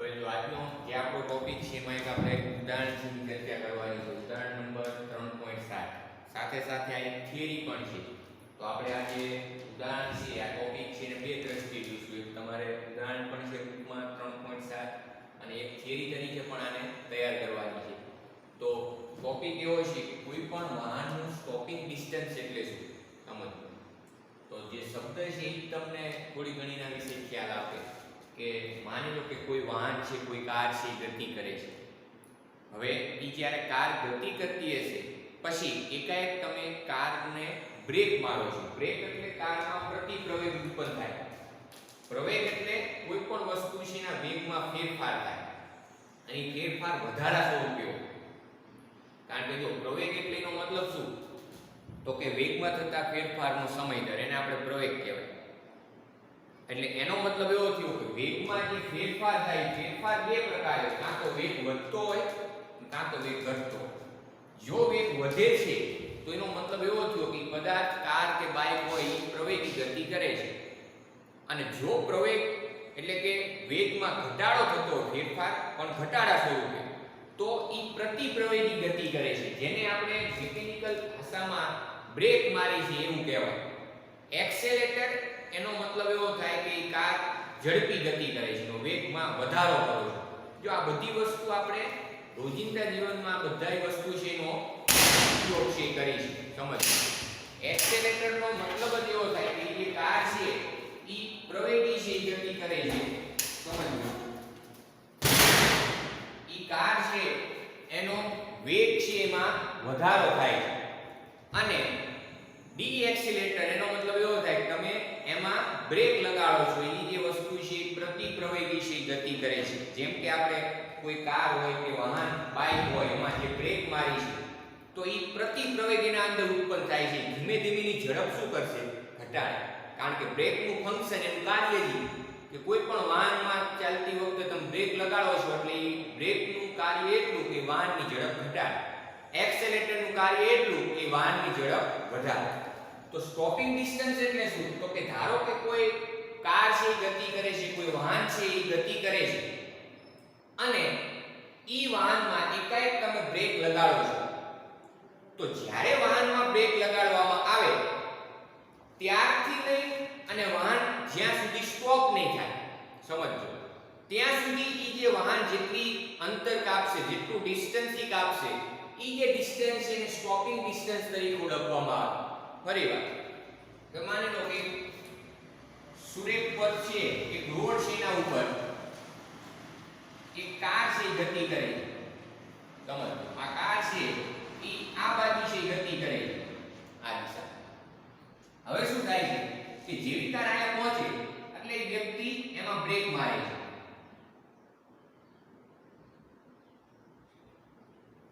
હવે જો આજનો જે આપણો ટોપિક છે એમાં એક આપણે ઉદાહરણની ચર્ચા કરવાની છે. ઉદાહરણ નંબર 3.7. સાથે સાથે આ એક થિયરી પણ છે. તો આપણે આ જે ઉદાહરણ છે આ ટોપિક છે એને બે દ્રષ્ટિએ જોઈશું. એક તમારે ઉદાહરણ પણ છે ટૂંકમાં 3.7 અને એક થિયરી તરીકે પણ આને તૈયાર કરવાની છે. તો ટોપિક એવો છે કે કોઈ પણ વાહનનું સ્ટોપિંગ ડિસ્ટન્સ એટલે શું સમજો. તો જે શબ્દ છે એ તમને થોડી ઘણીના વિશે ખ્યાલ આપે કે માની લો કે કોઈ વાહન છે, કોઈ કાર છે, ગતિ કરે છે. હવે એ જ્યારે કાર ગતિ કરતી હશે પછી એકાએક તમે કારને બ્રેક મારો છો. બ્રેક એટલે કારમાં પ્રતિપ્રવેગ ઉત્પન્ન થાય. પ્રવેગ એટલે કોઈ પણ વસ્તુ છે એના વેગમાં ફેરફાર થાય અને ફેરફાર વધારા સ્વરૂપે હોય. કારણ કે જો પ્રવેગ એટલે એનો મતલબ શું, તો કે વેગમાં થતા ફેરફારનો સમય દર, એને આપણે પ્રવેગ કહેવાય. એટલે એનો મતલબ એવો થયો કે વેગમાં જે ફેરફાર થાય, ફેરફાર બે પ્રકારે, કાં તો વેગ વધતો હોય કાં તો વેગ ઘટતો હોય. જો વેગ વધે છે તો એનો મતલબ એવો થયો કે કદાચ કાર કે બાઇક હોય એ પ્રવેગી ગતિ કરે છે. અને જો પ્રવેગ એટલે કે વેગમાં ઘટાડો થતો હોય, ફેરફાર પણ ઘટાડા સ્વરૂપે, તો એ પ્રતિપ્રવેગી ગતિ કરે છે, જેને આપણે મિકેનિકલ ભાષામાં બ્રેક મારી છે એવું કહેવાય. એક્સેલેટર એનો મતલબ એવો થાય કે કાર ઝડપી ગતિ કરે છે, તો વેગમાં વધારો કરો છો. જો આ બધી વસ્તુ આપણે રોજિંદા જીવનમાં બધા વસ્તુ છે એનો ઉપયોગ છે કરી છે. સમજ, એક્સેલેટરનો મતલબ જ એવો થાય કે જે કાર છે એ પ્રવેગી છે, ગતિ કરે છે. સમજ, એ કાર છે એનો વેગ છે એમાં વધારો થાય છે. અને ડીએક્સિલેટર એનો મતલબ એવો થાય કે તમે એમાં બ્રેક લગાડો છો, એ જે વસ્તુ છે પ્રતિપ્રવેગી છે, ગતિ કરે છે. જેમ કે આપણે કોઈ કાર હોય કે વાહન બાઇક હોય એમાં જે બ્રેક મારી છે તો એ પ્રતિપ્રવેગીના અંદર ઉત્પન્ન થાય છે. ધીમે ધીમેની ઝડપ શું કરશે, ઘટાડે. કારણ કે બ્રેકનું ફંક્શન એનું કાર્ય છે કે કોઈ પણ વાહનમાં ચાલતી વખતે તમે બ્રેક લગાડો છો એટલે એ બ્રેકનું કાર્ય એટલું કે વાહનની ઝડપ ઘટાડે. એક્સેલેટરનું કાર્ય એટલું કે વાહનની ઝડપ વધારે. તો સ્ટોપિંગ ડિસ્ટન્સ એટલે શું, તો કે ધારો કે કોઈ કાર છે એ ગતિ કરે છે, કોઈ વાહન છે એ ગતિ કરે છે અને ઈ વાહનમાં એકાએક તમે બ્રેક લગાડો છો. તો જ્યારે વાહનમાં બ્રેક લગાડવામાં આવે ત્યારથી લઈ અને વાહન જ્યાં સુધી સ્ટોપ નહીં થાય, સમજો, ત્યાં સુધી ઈ જે વાહન જેટલી અંતર કાપશે, જેટલું ડિસ્ટન્સ ઈ કાપશે, ઈ જે ડિસ્ટન્સ છે એને સ્ટોપિંગ ડિસ્ટન્સ તરીકે ઓળખવામાં આવે. ફરી વાત કે માની લો કે સુરેખ પર છે એક રોડ છે એના ઉપર એક કાર છે ગતિ કરે છે. સમજો, આ કાર છે ઈ આ બાજુ છે ગતિ કરે છે, આ દિશા. હવે શું થાય છે કે જેવી કાર અહીંયા પહોંચે એટલે એ વ્યક્તિ એમાં બ્રેક મારે છે.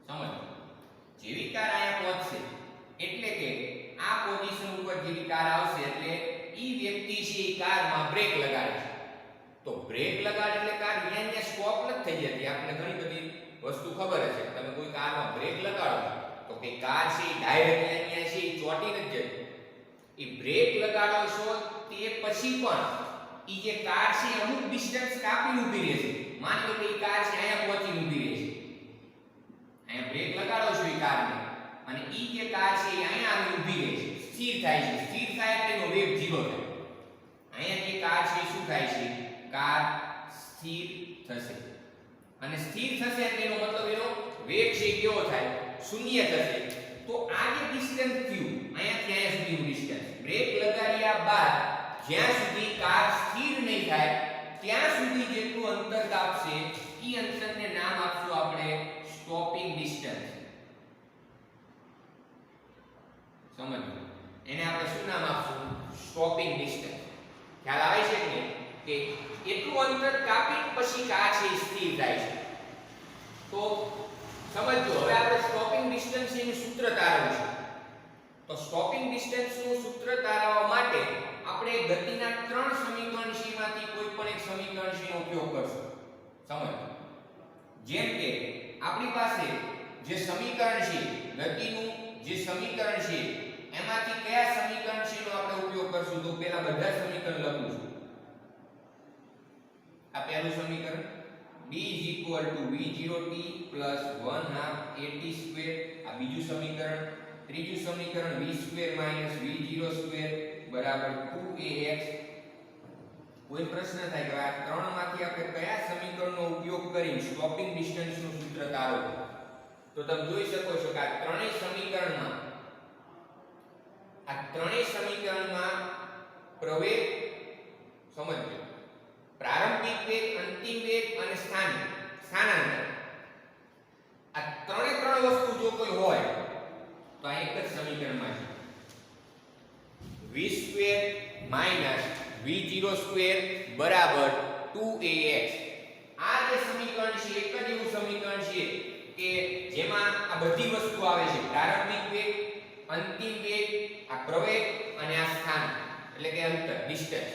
સમજો, જેવી કાર અહીંયા પહોંચશે એટલે કે આ પોઝિશન ઉપર જેવી કાર આવશે એટલે ઈ વ્યક્તિ છે એ કારમાં બ્રેક લગાડે છે. તો બ્રેક લગાડે એટલે કાર અહીંયા સ્ટોપ નથી થઈ જતી. આપણે ઘણી બધી વસ્તુ ખબર છે, તમે કોઈ કારમાં બ્રેક લગાડો તો કે કાર છે એ ડાયરેક્ટ અહીંયા છે એ ચોટી નથી જતી. એ બ્રેક લગાડો છો તે પછી પણ ઈ જે કાર છે અમુક ડિસ્ટન્સ કાપીને ઊભી રહે છે. માની લો કે ઈ કાર છે અહીંયા પહોંચીને ઊભી રહે છે, અહીંયા બ્રેક લગાડો છો ઈ કારને અને ઈ જે કાર છે એ અહીંયા આવી ઊભી રહે છે, સ્થિર થાય છે. સ્થિર થાય એટલે એનો વેગ 0 થાય. અહીંયા જે કાર છે શું થાય છે, કાર સ્થિર થશે. અને સ્થિર થશે એટલે એનો મતલબ એનો વેગ છે કેવો થાય, શૂન્ય થશે. તો આ જે ડિસ્ટન્સ થયું અહીંયાથી અહીંયા સુધીનું ડિસ્ટન્સ, બ્રેક લગાડ્યા બાદ જ્યાં સુધી કાર સ્થિર નહીં થાય ત્યાં સુધી જેટલું અંતર કાપશે ઈ અંતરને નામ આપશું આપણે સ્ટોપિંગ ડિસ્ટન્સ. સમજો, એને આપણે શું નામ આપશું, સ્ટોપિંગ ડિસ્ટન્સ. ખ્યાલ આવે છે કે એટલું અંતર કાપી પછી કાર છે સ્થિર થાય છે. તો સમજો, હવે આપણે સ્ટોપિંગ ડિસ્ટન્સ નું સૂત્ર તારવવું છે. તો સ્ટોપિંગ ડિસ્ટન્સ નું સૂત્ર તારવવા માટે આપણે ગતિના 3 સમીકરણ માંથી કોઈ પણ એક સમીકરણ નો ઉપયોગ કરશું. સમજો, જેમ કે આપણી પાસે જે સમીકરણ છે ગતિનું, જે સમીકરણ છે એમાંથી કયા સમીકરણ છે નો આપણે ઉપયોગ કરશું. તો પહેલા બધા સમીકરણ લખું છું. આ પહેલું સમીકરણ, d v0t plus 1/2 at square આ બીજું સમીકરણ. ત્રીજું સમીકરણ v2 v0 બરાબર 2ax. કોઈ પ્રશ્ન થાય કે આ ત્રણમાંથી આપણે કયા સમીકરણનો ઉપયોગ કરીને સ્ટોપિંગ ડિસ્ટન્સનું સૂત્ર તારો, તો તમે જોઈ શકો છો કે આ ત્રણેય સમીકરણમાં પ્રવેગ સમજો, પ્રારંભિક વેગ, અંતિમ વેગ અને સ્થાનાંતર, આ ત્રણ વસ્તુ જો કોઈ હોય તો આ એક જ સમીકરણમાં છે. v2 v0 બરાબર 2ax. આ જે સમીકરણ છે એક જ એવું સમીકરણ છે કે જેમાં આ બધી વસ્તુ આવે છે, પ્રારંભિક વેગ, અંતિમ વેગ, આ પ્રવેગ અને આ સ્થાન એટલે કે અંતર, ડિસ્ટન્સ.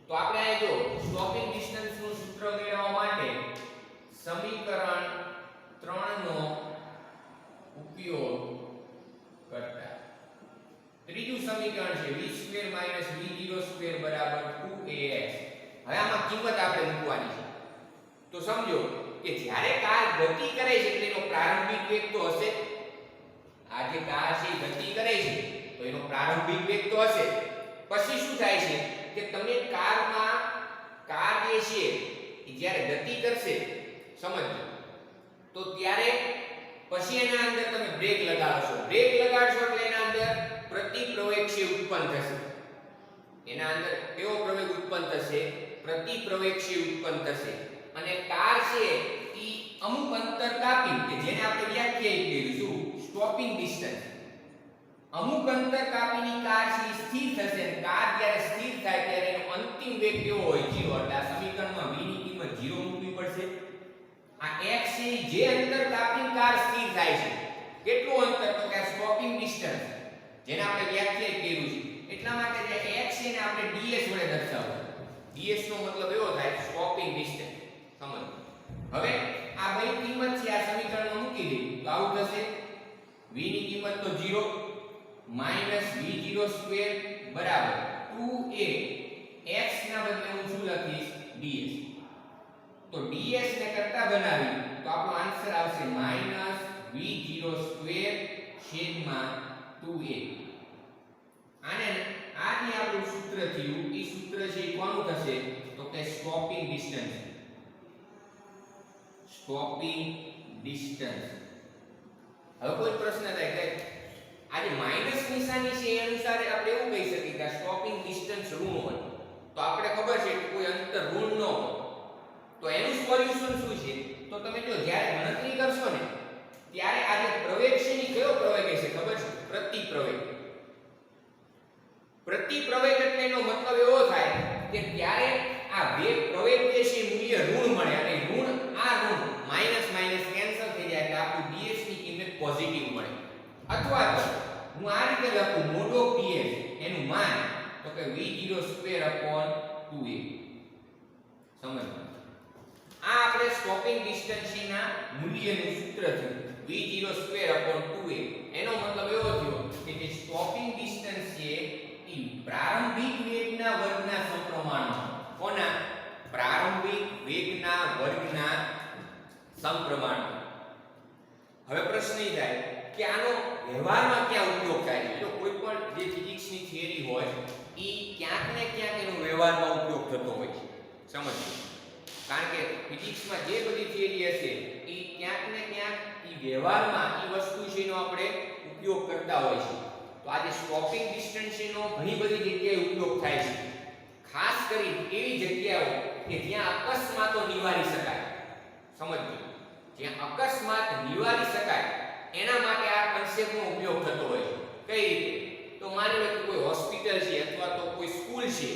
તો આપણે આ જો સ્ટોપિંગ ડિસ્ટન્સ નું સૂત્ર મેળવવા માટે સમીકરણ 3 નો ઉપયોગ કરતા ત્રીજું સમીકરણ છે v2 v0 બરાબર 2ax. હવે આમાં કિંમત આપણે મૂકવાની છે. તો સમજો કે જ્યારે કાર ગતિ કરે છે તેનો પ્રારંભિક વેગ તો હશે. આ જે કાર છે ગતિ કરે છે તો એનો પ્રારંભિક વેગ તો હશે. પછી શું થાય છે કે તમે કાર જે છે એ જ્યારે ગતિ કરશે સમજો તો ત્યારે પછી એના અંદર તમે બ્રેક લગાડશો. બ્રેક લગાડશો એટલે એના અંદર પ્રતિપ્રવેગ છે ઉત્પન્ન થશે. એના અંદર કેવો પ્રવેગ ઉત્પન્ન થશે? પ્રતિપ્રવેગ છે ઉત્પન્ન થશે. અને કાર છે ઈ અમુક અંતર કાપી કે જેને આપણે વ્યાખ્યાયિત કરીશું સ્ટોપિંગ ડિસ્ટન્સ, અમુક અંતર કાપીની કાર છે સ્થિર થશે. કાર જ્યારે સ્થિર થાય ત્યારે એનો અંતિમ વેગ કેવો હોય? 0. એટલે આ સમીકરણમાં v ની કિંમત 0 મૂકવી પડશે. આ x છે જે અંતર કાપીને કાર સ્થિર થાય છે, કેટલું અંતર? તો કે સ્ટોપિંગ ડિસ્ટન્સ જેને આપણે વ્યાખ્યાયિત કર્યું છે. એટલા માટે જે x છે ને આપણે ds વડે દર્શાવવું. ds નો મતલબ એવો થાય સ્ટોપિંગ ડિસ્ટન્સ. સમજો. હવે આ બધી કિંમત છે આ સમીકરણમાં મૂકી દે તો આવું થશે. v ની કિંમત તો 0 v0² બરાબર 2a. x ના બદલે હું શું લખીશ? ds. તો ds ને કરતા બનાવી તો આપણો આન્સર આવશે -v0² છેદમાં 2a. આને આ જે આપણું સૂત્ર થયું એ સૂત્ર છે એ કોનું થશે? તો કે સ્ટોપિંગ ડિસ્ટન્સ. Stopping distance. હવે કોઈ પ્રશ્ન થાય કે આ જે માઈનસ નિશાની છે એ અનુસાર આપણે એવું કહી શકીએ કે સ્ટોપિંગ ડિસ્ટન્સ ઋણ હોય. તો આપણે ખબર છે કે કોઈ અંતર ઋણ ન હોય તો એનું સોલ્યુશન શું છે? તો તમે જો જ્યારે ગણતરી કરશો ને ત્યારે આ જે પ્રવેગ છે એ કયો પ્રવેગ છે ખબર છે? પ્રતિપ્રવેગ. પ્રતિપ્રવેગ એટલે એનો મતલબ એવો થાય કે ત્યારે આ પ્રવેગ જે છે મૂલ્ય ઋણ મળે અને ઋણ માઈનસ માઈનસ કેન્સલ થઈ જાય એટલે આપણું ds ની કિંમત પોઝિટિવ મળે. અથવા તો હું આ રીતે લખું મોટો ds એનું માન તો કે v0² 2a. સમજો. આ આપણે સ્ટોપિંગ ડિસ્ટન્સ ના મૂલ્યનું સૂત્ર છે v0² 2a. એનો મતલબ એવો થયો કે જે સ્ટોપિંગ ડિસ્ટન્સ છે એ પ્રારંભિક વેગના વર્ગના સમપ્રમાણમાં. કોના? પ્રારંભિક વેગના વર્ગના સમપ્રમાણમાં. હવે પ્રશ્ન એ થાય કે આનો વ્યવહારમાં ક્યાં ઉપયોગ થાય છે? તો કોઈ પણ જે ફિઝિક્સની થિયરી હોય એ ક્યાંક ને ક્યાંક એનો વ્યવહારમાં ઉપયોગ થતો હોય છે. સમજો. કારણ કે ફિઝિક્સમાં જે બધી થિયરી હશે એ ક્યાંક ને ક્યાંક એ વ્યવહારમાં એ વસ્તુ છે એનો આપણે ઉપયોગ કરતા હોય છે. તો આજે સ્ટોપિંગ ડિસ્ટન્સ નો ઘણી બધી જગ્યાએ ઉપયોગ થાય છે. ખાસ કરી એવી જગ્યાઓ કે જ્યાં અકસ્માતો નિવારી શકાય. સમજો. જ્યાં અકસ્માત નિવારી શકાય એના માટે આ કન્સેપ્ટનો ઉપયોગ થતો હોય છે. કઈ રીતે? તો માની લો કે કોઈ હોસ્પિટલ છે અથવા તો કોઈ સ્કૂલ છે.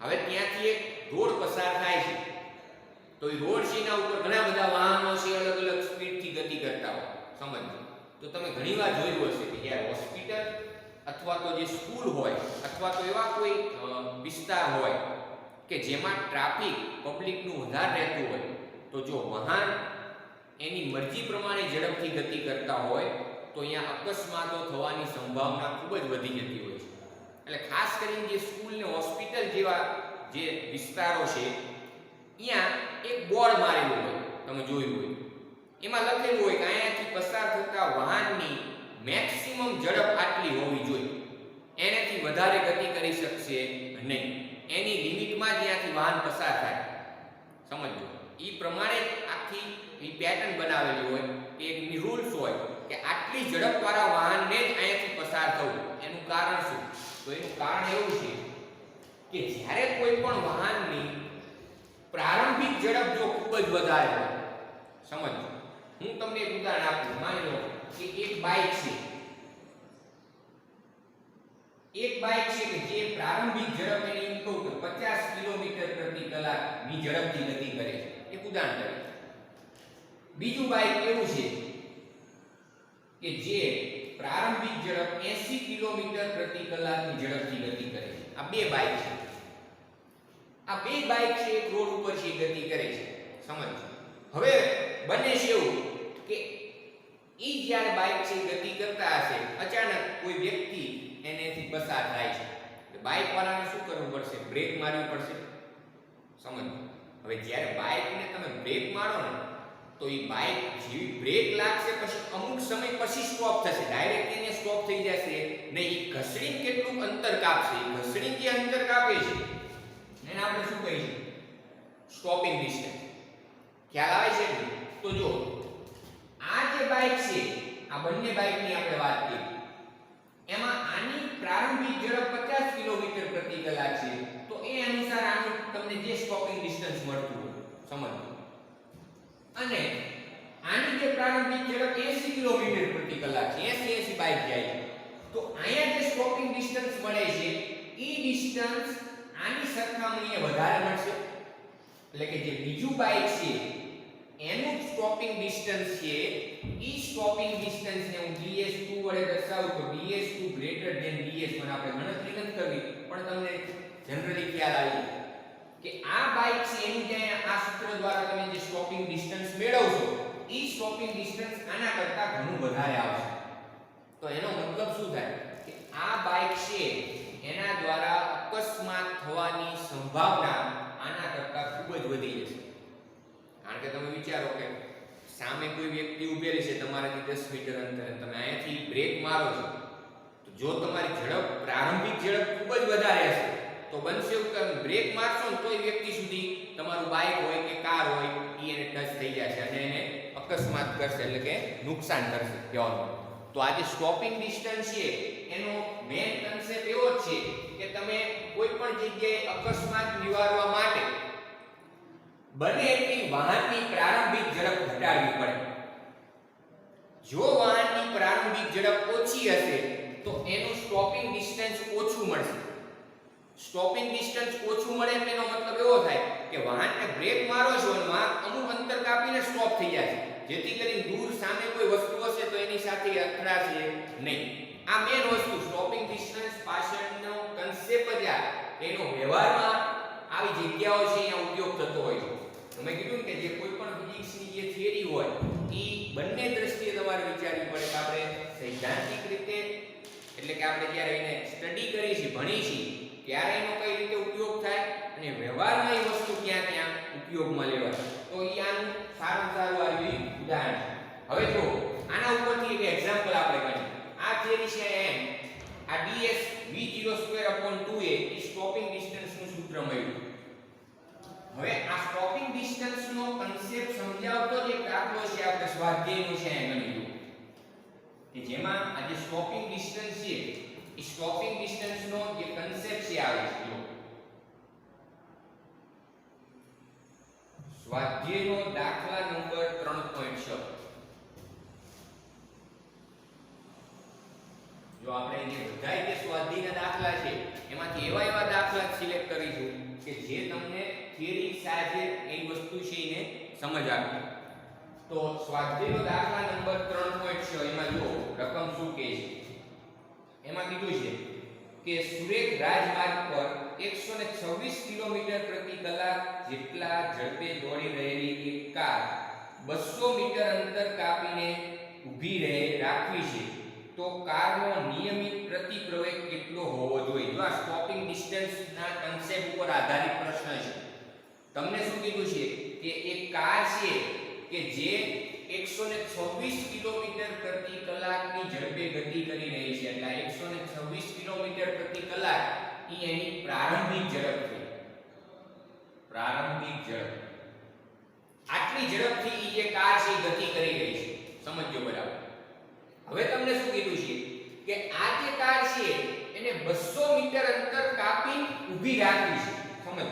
હવે ત્યાંથી એક રોડ પસાર થાય છે તો એ રોડ છે એના ઉપર ઘણા બધા વાહનો છે અલગ અલગ સ્પીડથી ગતિ કરતા હોય. સમજો. તો તમે ઘણીવાર જોયું હશે કે જ્યારે હોસ્પિટલ અથવા તો જે સ્કૂલ હોય અથવા તો એવા કોઈ વિસ્તાર હોય કે જેમાં ટ્રાફિક પબ્લિકનું વધારે રહેતું હોય તો જો વાહન એની મરજી પ્રમાણે ઝડપથી ગતિ કરતા હોય તો અહીંયા અકસ્માતો થવાની સંભાવના ખૂબ જ વધી જતી હોય છે. એટલે ખાસ કરીને જે સ્કૂલ ને હોસ્પિટલ જેવા જે વિસ્તારો છે અહીંયા એક બોર્ડ મારેલું હોય, તમે જોયું હોય, એમાં લખેલું હોય કે અહીંયાથી પસાર થતા વાહનની મેક્સિમમ ઝડપ આટલી હોવી જોઈએ, એનાથી વધારે ગતિ કરી શકશે નહીં, એની લિમિટમાં જ ત્યાંથી વાહન પસાર થાય. સમજો, એ પ્રમાણે આખી એ પેટર્ન બનાવેલી હોય, એક રૂલ્સ હોય કે આટલી ઝડપવાળા વાહનને જ અહીંયાથી પસાર થવું. એનું કારણ શું? તો એનું કારણ એવું છે કે જ્યારે કોઈ પણ વાહનની પ્રારંભિક ઝડપ જો ખૂબ જ વધારે હોય, સમજો, હું તમને એક ઉદાહરણ આપું. માની લો કે એક બાઇક છે કે જે પ્રારંભિક ઝડપ એની એમ કહું કે 50 કિલોમીટર પ્રતિ કલાકની ઝડપથી ગતિ કરે છે. એક ઉદાહરણ તરીકે. બીજું બાઇક એવું છે કે જે પ્રારંભિક ઝડપ 80 કિલોમીટર પ્રતિ કલાકની ઝડપથી ગતિ કરે છે. આ બે બાઇક છે. આ બે બાઇક છે, એક રોડ ઉપર છે, ગતિ કરે છે. સમજો, હવે બને છે એવું કે ઈ જ્યારે બાઇક છે ગતિ કરતા હશે, અચાનક કોઈ વ્યક્તિ એનેથી પસાર થાય છે, તો બાઇક વાળાને શું કરવું પડશે? બ્રેક મારવી પડશે. સમજો, હવે જ્યારે બાઇકને તમે બ્રેક મારો ને, તો એ બાઇક જેવી બ્રેક લાગશે પછી અમુક સમય પછી સ્ટોપ થશે, ડાયરેક્ટ એને સ્ટોપ થઈ જશે નહીં. એ ઘસડીને કેટલું અંતર કાપશે, એ ઘસડીને જે અંતર કાપે છે એને આપણે શું કહીશું? Stopping distance. ખ્યાલ આવે છે? તો જો આ જે બાઇક છે, આ બંને બાઇકની આપણે વાત કરી, એમાં આની પ્રારંભિક ઝડપ 50 કિલોમીટર પ્રતિ કલાક છે, તો એ અનુસાર આનું તમને જે સ્ટોપિંગ ડિસ્ટન્સ મળતું હોય, સમજો. અને આની જે પ્રારંભિક ઝડપ 80 કિલોમીટર પ્રતિ કલાક છે, 80 બાઇક જાય, તો અહીંયા જે સ્ટોપિંગ ડિસ્ટન્સ મળે છે એ ડિસ્ટન્સ આની સરખામણીએ વધારે મળશે. એટલે કે જે બીજું બાઇક છે એનું સ્ટોપિંગ ડિસ્ટન્સ છે, એ સ્ટોપિંગ ડિસ્ટન્સને હું ds2 વડે દર્શાવું તો ds2 ગ્રેટર ધેન ds1. આપણે ગણતરી નથી કરવી, પણ તમને જનરલી ખ્યાલ આવી કે આ બાઇક છે એનું જે આ સૂત્ર દ્વારા તમે જે સ્ટોપિંગ ડિસ્ટન્સ મેળવશો, એ સ્ટોપિંગ ડિસ્ટન્સ આના કરતાં ઘણું વધારે આવશે. તો એનો મતલબ શું થાય કે આ બાઇક છે એના દ્વારા અકસ્માત થવાની સંભાવના આના કરતાં ખૂબ જ વધી જશે. કારણ કે તમે વિચારો કે સામે કોઈ વ્યક્તિ ઊભેલી છે તમારાથી 10 મીટર અંતરે, તમે અહીંયાથી બ્રેક મારો છો, તો જો તમારી ઝડપ પ્રારંભિક ઝડપ ખૂબ જ વધારે હશે, તો બનશે એવું કે બ્રેક મારશો ને તો એ વ્યક્તિ સુધી તમારું બાઇક હોય કે કાર હોય એ એને ટચ થઈ જશે અને એને અકસ્માત કરશે, એટલે કે નુકસાન કરશે કહેવાનું. તો આ જે સ્ટોપિંગ ડિસ્ટન્સ છે એનો મેઇન કન્સેપ્ટ એવો જ છે કે તમે કોઈ પણ જગ્યાએ અકસ્માત નિવારવા માટે બને એટલી વાહનની પ્રારંભિક ઝડપ ઘટાડવી પડે. જો વાહનની પ્રારંભિક ઝડપ ઓછી હશે તો એનું સ્ટોપિંગ ડિસ્ટન્સ ઓછું મળશે. સ્ટોપિંગ ડિસ્ટન્સ ઓછું મળે એનો મતલબ એવો થાય કે વાહનને બ્રેક મારો છો અને વાહન અમુક અંતર કાપીને સ્ટોપ થઈ જશે, જેથી કરીને દૂર સામે કોઈ વસ્તુ હશે તો એની સાથે અથડાશે નહીં. આ મેઇન વસ્તુ સ્ટોપિંગ ડિસ્ટન્સ પાછળનો કન્સેપ્ટ જ આ, એનો વ્યવહારમાં આવી જગ્યાઓ છે અહીંયા ઉપયોગ થતો હોય છે. તમે કીધું કે જે કોઈ પણ ફિઝિક્સની જે થિયરી હોય એ બંને દ્રષ્ટિએ તમારે વિચારવી પડે કે આપણે સૈદ્ધાંતિક રીતે, એટલે કે આપણે જ્યારે એને સ્ટડી કરીએ છીએ, ભણીએ છીએ, ત્યારે એનો કઈ રીતે ઉપયોગ થાય અને વ્યવહારમાં એ વસ્તુ ક્યાં ઉપયોગમાં લેવાય. તો એ આનું સારું આવી ઉદાહરણ છે. હવે જો આના ઉપરથી એક એક્ઝામ્પલ આપણે ગણીએ. આ થિયરી છે એમ, આ ds v02/2a એ સ્ટોપિંગ ડિસ્ટન્સનું સૂત્ર મળ્યું. હવે આ સ્ટોપિંગ ડિસ્ટન્સનો કન્સેપ્ટ સમજાવતો જે દાખલો છે આપણે સ્વાધ્યાયનો છે એમ ગણી લો કે જેમાં આ જે સ્ટોપિંગ ડિસ્ટન્સ છે એ સ્ટોપિંગ ડિસ્ટન્સનો જે કન્સેપ્ટ છે આવે છે. જો સ્વાધ્યાયનો દાખલા નંબર 3.6. જો આપણે જે બધાય જે સ્વાધ્યાયના દાખલા છે એમાંથી એવા દાખલા સિલેક્ટ કરીશું કે જે તમને થિયરી સાથે એ વસ્તુ છે એને સમજ આપે. તો સ્વાધ્યાયનો દાખલા નંબર 3.6 એમાં જો રકમ શું કહે છે, એમાં કીધું છે કે સુરેખ રાજમાર્ગ પર 126 કિલોમીટર પ્રતિ કલાક જેટલા ઝડપે દોડી રહેલી એક કાર 200 મીટર અંતર કાપીને ઊભી રાખવી છે, તો કારનો નિયમિત પ્રતિપ્રવેગ કેટલો હોવો જોઈએ. જો આ સ્ટોપિંગ ડિસ્ટન્સના કન્સેપ્ટ ઉપર આધારિત પ્રશ્ન છે. તમને શું કીધું છે કે એક કાર છે કે જે 126 કિલોમીટર પ્રતિ કલાકની ઝડપે ગતિ કરી રહી છે એટલે 126 કિલોમીટર પ્રતિ કલાક એ એની પ્રારંભિક ઝડપ છે પ્રારંભિક ઝડપ આટલી ઝડપથી એ જે કાર છે એ ગતિ કરી રહી છે સમજો બરાબર હવે તમને શું કીધું છે કે આ જે કાર છે એને 200 મીટર અંતર કાપી ઊભી રાખવી છે સમજો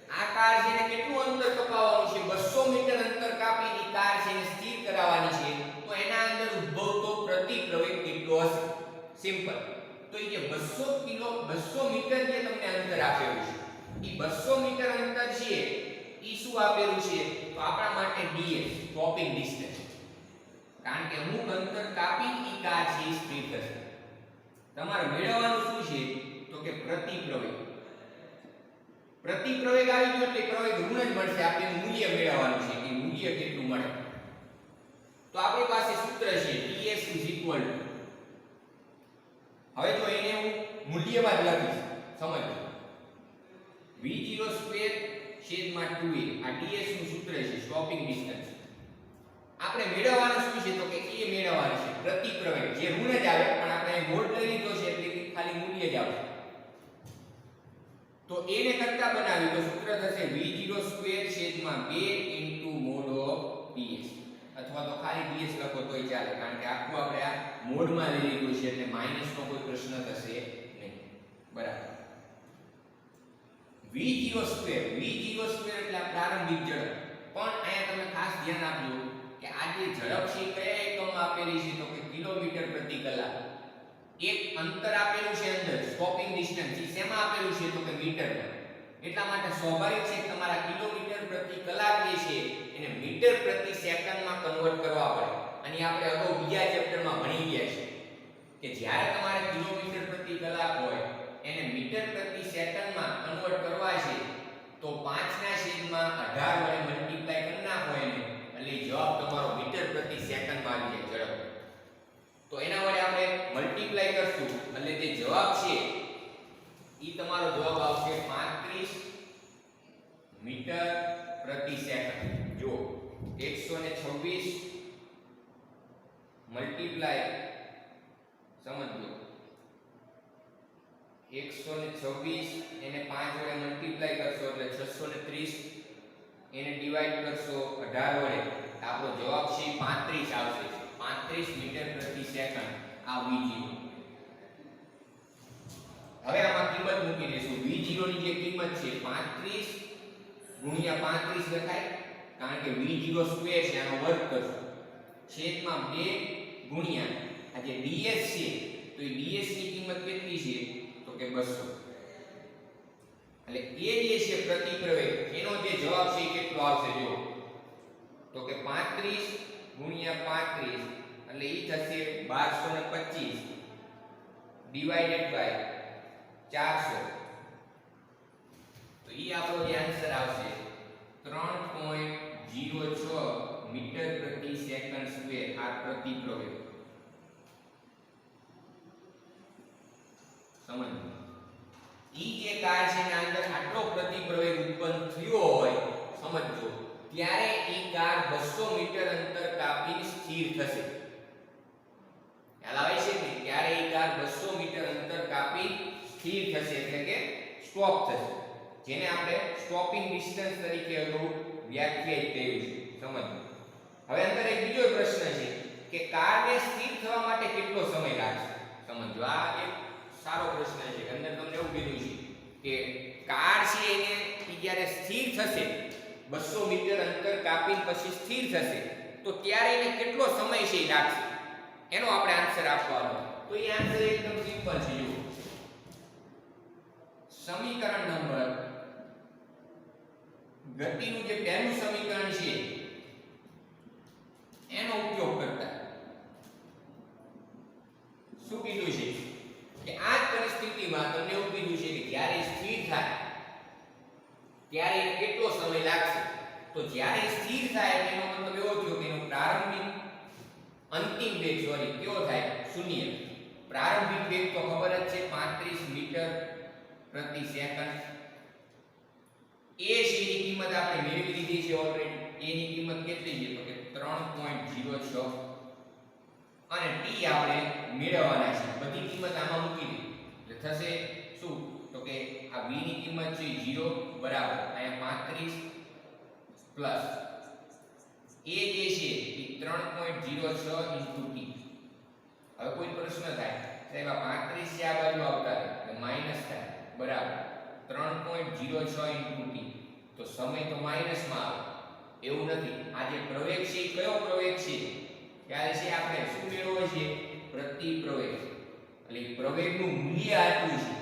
આ કાર છે ને કેટલું અંતર કપાવવાનું છે 200 મીટર અંતર કાપીની કાર છે ને સ્થિર કરાવવાની છે તો એના અંદર ઉદ્ભવતો પ્રતિપ્રવેગ કેટલો હશે સિમ્પલ તો એ જે 200 મીટર જે તમને અંતર આપેલું છે એ 200 મીટર અંતર છે એ શું આપેલું છે તો આપણા માટે ds સ્ટોપિંગ ડિસ્ટન્સ કારણ કે અમુક અંતર કાપી એ કાર છે સ્થિર થશે તમારે મેળવવાનું શું છે તો કે પ્રતિપ્રવેગ આવી ગયો એટલે પ્રવેગ ઋણ જ મળશે આપણે મૂલ્ય મેળવવાનું છે કે મૂલ્ય કેટલું મળે તો આપણી પાસે સૂત્ર છે ds હવે જો એને હું મૂલ્યમાં જ લખીશ સમજો v0² છેદમાં 2a આ ds નું સૂત્ર છે સ્ટોપિંગ ડિસ્ટન્સ આપણે મેળવવાનું શું છે તો કે એ મેળવવાનું છે પ્રતિપ્રવેગ જે ઋણ જ આવે પણ આપણે મોડ લઈ લીધો છે એટલે કે ખાલી મૂલ્ય જ આવશે તો એને કરતા બનાવી તો સૂત્ર થશે v0² છેદમાં 2 mod of ds અથવા તો ખાલી ds લખો તોય ચાલે કારણ કે આખું આપણે આ મોડમાં લઈ લીધું છે એટલે માઈનસ નો કોઈ પ્રશ્ન થશે નહીં બરાબર v0² એટલે આ પ્રારંભિક ઝડપ પણ અહીંયા તમે ખાસ ધ્યાન આપજો કે આ જે ઝડપ છે કયા એકમમાં આપેલી છે તો કે કિલોમીટર પ્રતિ કલાક એક અંતર આપેલું છે અંદર સ્ટોપિંગ ડિસ્ટન્સ એ શેમાં આપેલું છે તો કે મીટરમાં એટલા માટે સ્વાભાવિક છે તમારા કિલોમીટર પ્રતિ કલાક જે છે એને મીટર પ્રતિ સેકન્ડમાં કન્વર્ટ કરવા પડે અને આપણે અગાઉ બીજા ચેપ્ટરમાં ભણી ગયા છે કે જ્યારે તમારે કિલોમીટર પ્રતિ કલાક હોય એને મીટર પ્રતિ સેકન્ડમાં કન્વર્ટ કરવા છે તો 5/18 વડે મલ્ટીપ્લાય કરી નાખો એને એટલે જવાબ તમારો મીટર પ્રતિ સેકન્ડમાં આવી જાય ઝડપ તો એના વડે આપણે મલ્ટીપ્લાય કરશું એટલે જે જવાબ છે ઈ તમારો જવાબ આવશે 35 મીટર પ્રતિ સેકન્ડ જો 126 મલ્ટીપ્લાય સમજો 126 એને 5 વડે મલ્ટીપ્લાય કરશો એટલે 630 એને ડિવાઈડ કરશો 18 વડે આપણો જવાબ છે 35 આવશે 35 મીટર પ્રતિ સેકન્ડ આ v0 હવે આમાં કિંમત મૂકી દઈશું v0 ની જે કિંમત છે 35 ગુણ્યા 35 લખાય કારણ કે v0² છે આનો વર્ગ કરશું છેદમાં 2 ગુણ્યા આ જે ds છે તો એ ds ની કિંમત કેટલી છે તો કે 200 એટલે એ જે છે પ્રતિપ્રવેગ એનો જે જવાબ છે કેટલો આવશે જો તો કે 35 ગુણ્યા 35 એટલે ઈ થશે 1225 ડિવાઇડેડ બાય 400 તો ઈ આપણો જે આન્સર આવશે 3.06 મીટર પ્રતિ સેકન્ડ સ્ક્વેર આ પ્રતિપ્રવેગ સમજો ઈ જે કાર છે એના અંદર આટલો પ્રતિપ્રવેગ ઉત્પન્ન થયો હોય સમજો ત્યારે ઈ કાર 200 મીટર અંતર કાપી સ્થિર થશે ખ્યાલ આવે છે કે ત્યારે ઈ કાર 200 મીટર અંતર કાપી સ્થિર થશે એટલે કે સ્ટોપ થશે જેને આપણે સ્ટોપિંગ ડિસ્ટન્સ તરીકે અગાઉ વ્યાખ્યાયિત કર્યું છે સમજો હવે અંદર એક બીજો પ્રશ્ન છે કે કારને સ્થિર થવા માટે કેટલો સમય લાગશે સમજો આ એક સારો પ્રશ્ન છે અંદર તમને એવું કીધું છે કે કાર છે એને જ્યારે સ્થિર થશે 200 મીટર અંતર કાપીને પછી સ્થિર થશે તો ત્યારે એને કેટલો સમય છે લાગશે એનો આપણે આન્સર આપવાનો તો એ આન્સર એકદમ સિમ્પલ છે જુઓ સમીકરણ નંબર ગતિનું જે પહેલું સમીકરણ છે એનો ઉપયોગ કરતા શું કીધું છે કે આ પરિસ્થિતિમાં તમને એવું કીધું છે કે જ્યારે સ્થિર થાય ત્યારે કેટલો સમય લાગશે તો જ્યારે સ્થિર થાય એનો મતલબ એવો થયો કે એનો પ્રારંભિક અંતિમ વેગ કેવો થાય શૂન્ય પ્રારંભિક વેગ તો ખબર જ છે 35 મીટર પ્રતિ સેકન્ડ એ છે એની કિંમત આપણે મેળવી લીધી છે ઓલરેડી. એ ની કિંમત કેટલી છે? તો કે 3.06 અને t આપણે મેળવવાના છે. બધી કિંમત આમાં મૂકી દે એટલે થશે શું? તો કે આ v ની કિંમત છે 0 બરાબર અહીંયા 35 પ્લસ એ જે છે એ 3.06 * t. હવે કોઈ પ્રશ્ન થાય સાહેબ આ 35 છે આ બાજુ આવતા રહે એટલે માઈનસ થાય બરાબર 3.06 * t. તો સમય તો માઈનસમાં આવે એવું નથી. આ જે પ્રવેગ છે એ કયો પ્રવેગ છે? ત્યારે છે આપણે શું મેળવવો છે? પ્રતિ પ્રવેગ. એટલે પ્રવેગનું મૂલ્ય આટલું છે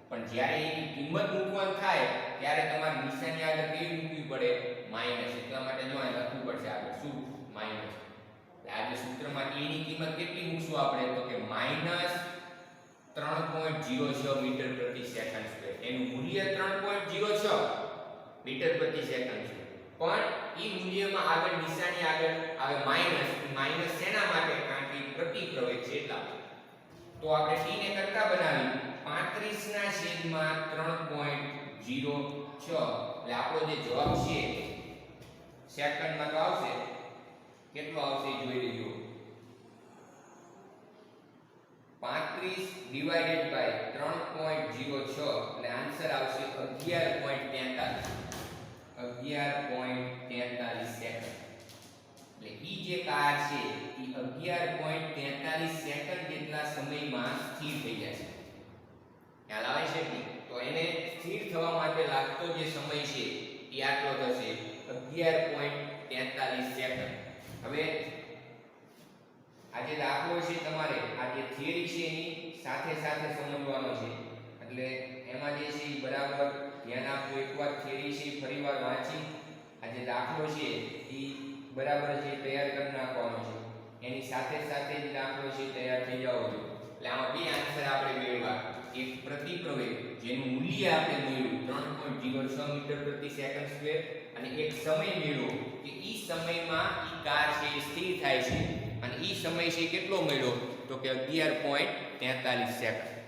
પણ જ્યારે એની કિંમત મૂકવાનું થાય ત્યારે તમારે નિશાની આગળ કેવી મૂકવી પડે? માઈનસ. એટલા માટે જો અહીં લખવું પડશે આગળ શું? માઈનસ. એટલે આ જે સૂત્રમાં a ની કિંમત કેટલી મૂકશું આપણે? તો કે માઈનસ 3.06 મીટર પ્રતિ સેકન્ડ સ્ક્વેર. એનું મૂલ્ય 3.06 મીટર પ્રતિ સેકન્ડ છે પણ એ મૂલ્યમાં આગળ નિશાની આગળ આવે માઈનસ. માઈનસ શેના માટે? કારણ કે પ્રતિ પ્રવેગ છે એટલા. તો આપણે t ને કરતા બનાવી 35 ના છેદમાં 3.06 એટલે આપણો જે જવાબ છે સેકન્ડમાં તો આવશે. કેટલો આવશે જોઈ લેજો. 35 ડિવાઇડેડ બાય 3.06 એટલે આન્સર આવશે 11.43. 11.43 સેકન્ડ. એટલે ઈ જે કાર છે એ 11.43 સેકન્ડ જેટલા સમયમાં સ્થિર થઈ જશે. ખ્યાલ આવે છે કે? તો એને સ્થિર થવા માટે લાગતો જે સમય છે એ આટલો થશે 11.43 સેકન્ડ. હવે આ જે દાખલો છે તમારે આ જે થિયરી છે એની સાથે સાથે સમજવાનો છે. એટલે એમાં જે છે એ બરાબર ધ્યાન આપવું. એકવાર થિયરી છે ફરીવાર વાંચી આ જે દાખલો છે એ બરાબર છે તૈયાર કરી નાખવાનો છે. એની સાથે સાથે જ દાખલો છે તૈયાર થઈ જવો જોઈએ. એટલે આમાં બે આન્સર આપણે મેળવવા. એક પ્રતિ પ્રવેગ જેનું મૂલ્ય આપણે મેળવ્યું 3.06 મીટર પ્રતિ સેકન્ડ સ્ક્વેર અને એક સમય મેળવો કે ઈ સમયમાં ઈ કાર છે એ સ્થિર થાય છે અને ઈ સમય છે કેટલો મળ્યો? તો કે 11.43 સેકન્ડ.